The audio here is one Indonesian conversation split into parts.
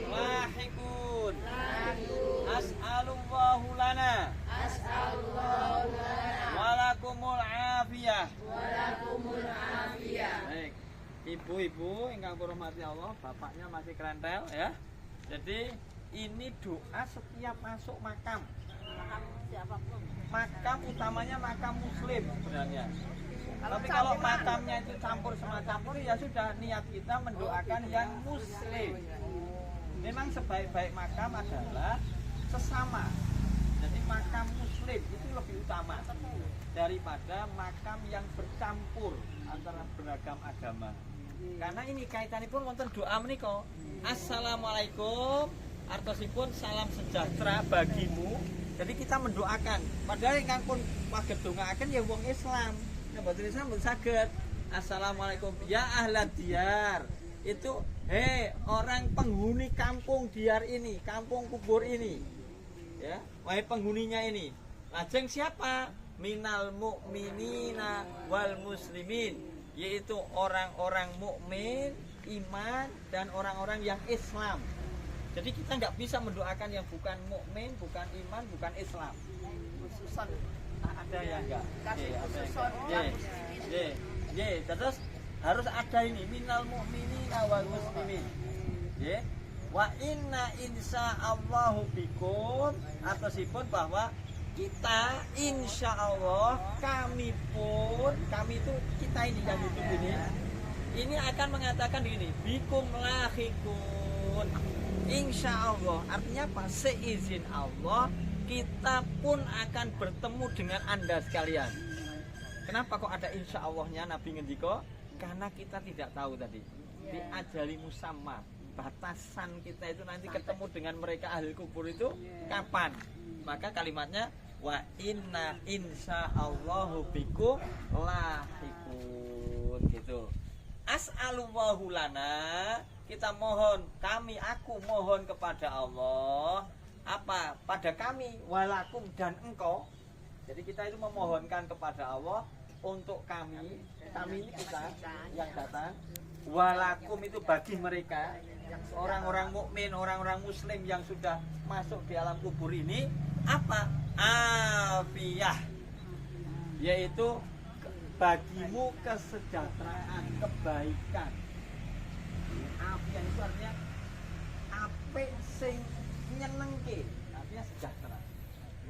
lahikun. As'alullahu lana walakumul afiyah. Baik, ibu-ibu ingkang kurmati Allah, bapaknya masih kerentel ya. Jadi ini doa setiap masuk makam. Makam utamanya makam muslim sebenarnya. Tapi kalau makamnya itu campur sama campur, ya sudah, niat kita mendoakan yang muslim. Memang sebaik-baik makam adalah sesama. Jadi makam muslim itu lebih utama daripada makam yang bercampur antara beragam agama. Karena ini kaitannya pun wonten doa menika. Assalamualaikum, artosipun salam sejahtera bagimu. Jadi kita mendoakan. Padahal ingkang pun waget dongaaken ya wong Islam. Ya boten Islam pun saged. Assalamualaikum ya ahlad diyar. Itu orang penghuni kampung diyar ini, kampung kubur ini. Ya, wahai penghuninya ini. Lajeng siapa? Minal mu'minina wal muslimin, yaitu orang-orang mukmin, iman, dan orang-orang yang Islam. Jadi kita nggak bisa mendoakan yang bukan mukmin, bukan iman, bukan Islam. Khususan ada ya enggak? Terus harus ada ini minal mu'minina wal muslimin. Wa inna insya Allahu bikum, atasipun bahwa kita insya Allah, kami itu kita ini yang hidup ini akan mengatakan begini, bikum lahikun, insya Allah. Artinya apa? Seizin Allah kita pun akan bertemu dengan anda sekalian. Kenapa kok ada insya Allahnya Nabi ngendiko? Karena kita tidak tahu tadi di ajali musamma, batasan kita itu nanti ketemu dengan mereka ahli kubur itu kapan. Maka kalimatnya wa inna insya Allahu bikum lahikun, gitu. As'alullahu lana, kita mohon, aku mohon kepada Allah apa? Pada kami, walakum, dan engkau. Jadi kita itu memohonkan kepada Allah untuk kami ini kita yang datang, walakum itu bagi mereka, orang-orang mukmin, orang-orang muslim yang sudah masuk di alam kubur ini, apa? Afiyah, yaitu bagimu kesejahteraan, kebaikan. Afiyah itu artinya apik sing nyenengke, artinya sejahtera.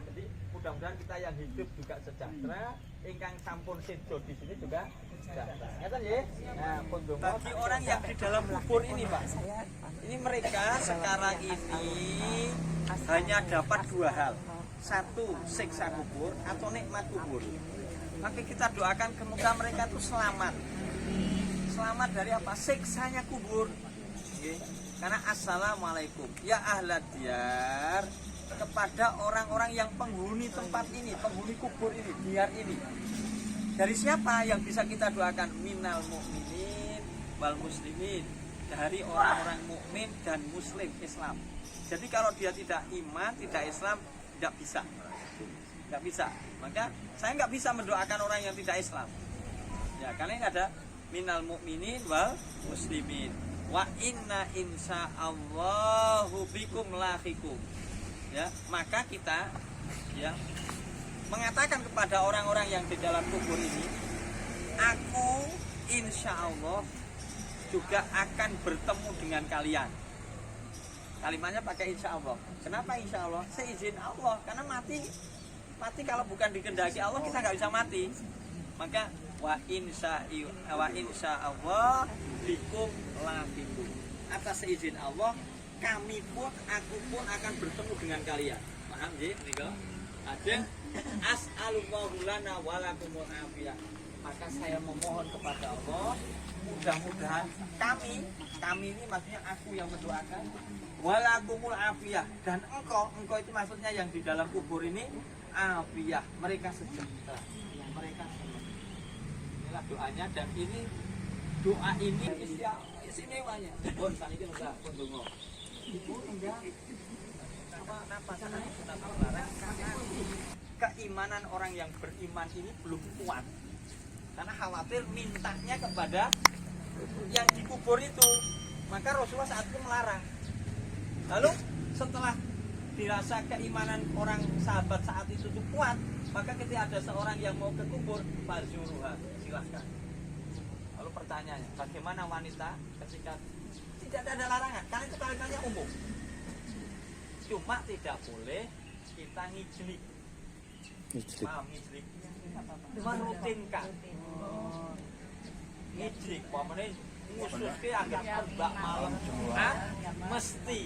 Jadi mudah-mudahan kita yang hidup juga sejahtera, ingkang sampun sedo di sini juga sejahtera. Ngeten nggih? Nah, bagi orang yang di dalam kubur ini, Pak. Ini mereka sekarang ini hanya dapat dua hal. Satu, siksa kubur atau nikmat kubur. Maka kita doakan semoga mereka itu selamat. Selamat dari apa? Siksanya kubur. Karena assalamualaikum ya ahlad diyar, kepada orang-orang yang penghuni tempat ini, penghuni kubur ini, diyar ini. Dari siapa yang bisa kita doakan? Minal mu'minin wal muslimin, dari orang-orang mukmin dan muslim Islam. Jadi kalau dia tidak iman, tidak Islam, tidak bisa. Maka saya nggak bisa mendoakan orang yang tidak Islam. Ya, karena ini ada minal mu'minin wal muslimin. Wa inna insya Allahu bikum lahikum. Ya, maka kita ya mengatakan kepada orang-orang yang di dalam kubur ini, aku insya Allah juga akan bertemu dengan kalian. Kalimatnya pakai insya Allah. Kenapa insya Allah? Seizin Allah. Karena mati kalau bukan dikehendaki Allah, kita nggak bisa mati. Maka wa insya Allah bikum lahikum. Atas seizin Allah, kami pun, aku pun akan bertemu dengan kalian. Paham nggih niku? Ajeng as'alullahu lana wa lakumul afiyah. Maka saya memohon kepada Allah, mudah-mudahan kami ini maksudnya aku yang mendoakan, walakumul afiyah, dan engkau itu maksudnya yang di dalam kubur ini afiyah, mereka sejahtera, mereka senang. Inilah doanya, dan ini doa ini istimewanya. Bon saniki enggak pendonga. Ibu enggak napasanane sunat barang, karena keimanan orang yang beriman ini belum kuat. Karena khawatir mintanya kepada yang dikubur itu. Maka Rasulullah saat itu melarang. Lalu setelah dirasa keimanan orang sahabat saat itu kuat, maka ketika ada seorang yang mau ke kubur, fazuruha, silahkan. Lalu pertanyaannya, bagaimana wanita ketika tidak ada larangan? Karena itu kalimatnya umum. Cuma tidak boleh kita ngijlik. Paham ngijlik? Merutinkan. Ngijlik, pokoknya ngususnya agak terbak malam Jumat, mesti.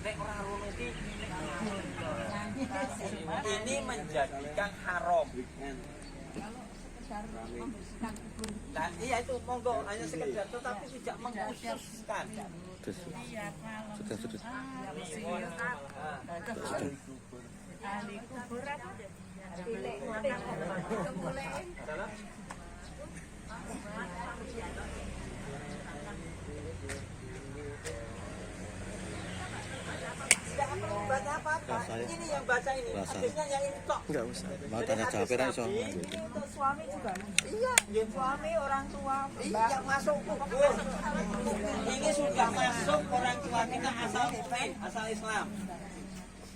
Nek orang rono iki ini menjadikan haram. Nah, iya itu monggo hanya sekedar tetapi tidak mengkhususkan. Sudah. Ahli kubur apa? Tidak perlu baca apa-apa. Ini yang baca ini. Hadisnya yang ini tok. Enggak usah. Mau tanya jawab ra iso. Ini untuk suami juga. Iya, Suami orang tua. iya masuk kubur. Ini sudah masuk orang tua kita asal Muslim, asal Islam.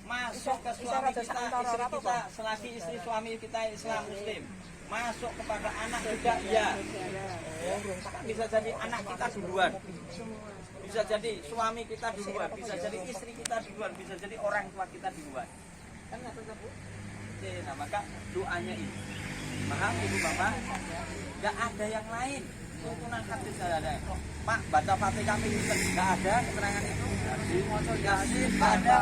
Masuk ke suami kita, istri kita, selagi istri suami kita Islam Muslim. Masuk kepada anak juga iya. Bisa jadi anak kita duluan. Bisa jadi suami kita duluan, bisa jadi istri kita duluan, bisa jadi orang tua kita duluan. Kan nggak tersebut? Nah, maka doanya ini. Paham Ibu Bapak? Nggak ada yang lain. Tuntunan hadis nggak ada. Pak, baca Fatihah nggak ada keterangan itu. Yasin nggak ada.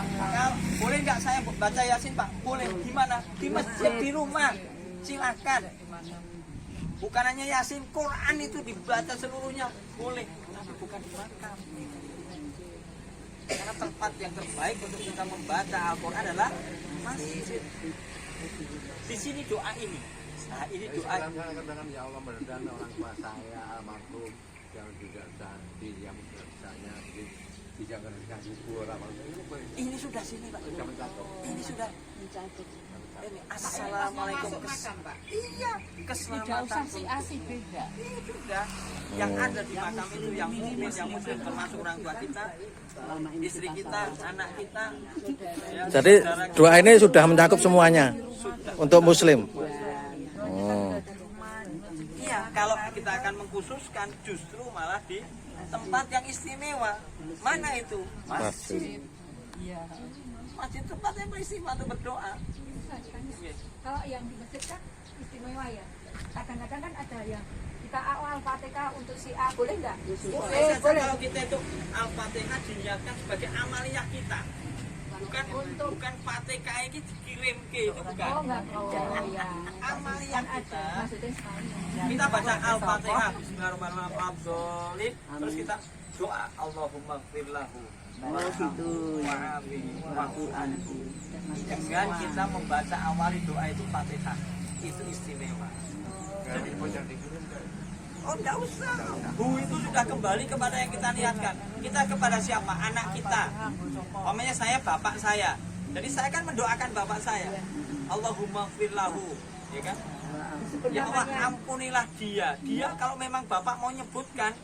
Boleh nggak saya baca Yasin Pak? Boleh. Di mana? Di masjid, di rumah. Silakan. Bukan hanya Yasin, Quran itu dibaca seluruhnya boleh, tapi bukan di makam. Karena tempat yang terbaik untuk kita membaca Al-Quran adalah masjid. Di sini doa ini. Nah, ini doa. Kadang-kadang ya Allah meredam orang tua saya almarhum yang tidak jadi, yang misalnya dijaga dengan kubur apa Ini sudah sini Pak. Ini sudah. Ini assalamualaikum iya keselamatan beda. ini sudah yang ada di makam itu yang mukmin yang muslim termasuk orang tua kita, istri kita, anak kita ya, Jadi doa ini sudah mencakup semuanya untuk muslim. Oh. iya kalau kita akan mengkhususkan justru malah di tempat yang istimewa. Mana itu? Masjid. Masjid tempat yang istimewa untuk berdoa. Kalau yang di masjid kan istimewa ya. Kadang-kadang kan ada yang kita Al-Fatihah untuk si A, boleh nggak? Boleh. Kalau kita itu Al-Fatihah diniatkan sebagai amaliyah kita, bukan Fatihah ini dikirim ke itu bukan. Oh enggak, ya. Amaliyah kita. Maksudnya sekali. Kita baca Al-Fatihah Bismillahirrahmanirrahim. Terus kita doa Allahumma gfirlahu dengan kita membaca awali doa itu Fatihah. Itu istimewa. Jadi oh enggak usah. Itu sudah kembali kepada yang kita niatkan. Kita kepada siapa? Anak kita. Umpamanya saya bapak saya. Jadi saya kan mendoakan bapak saya. Allahumma gfirlahu, ya kan? Ya Allah ampunilah dia. Dia kalau memang bapak mau nyebutkan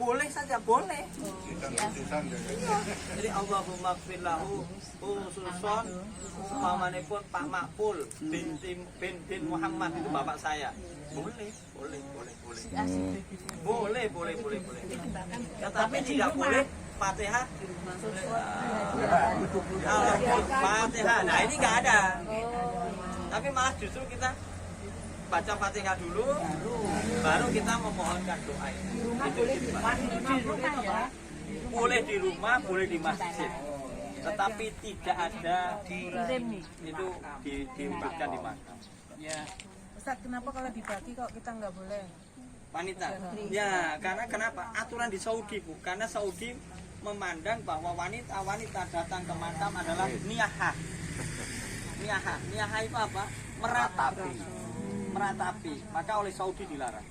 boleh saja, boleh. Iya. Jadi Allahumma gfirlahu khususon umpamanipun Pak Makpul bin Muhammad itu bapak saya. Boleh. Tetapi tidak boleh Fatihah. Fatihah. Nah, ini enggak ada. Tapi malah justru kita baca Fatihah dulu, baru kita memohonkan doa ini. Boleh di rumah, boleh di masjid. Tetapi tidak ada itu diucapkan di makam. Ya. Ustaz, kenapa kalau dibagi kok kita nggak boleh? Wanita. Ya, karena kenapa? Aturan di Saudi Bu. Karena Saudi memandang bahwa wanita datang ke makam adalah niyahah. Niyahah itu apa? Meratapi. Maka oleh Saudi dilarang.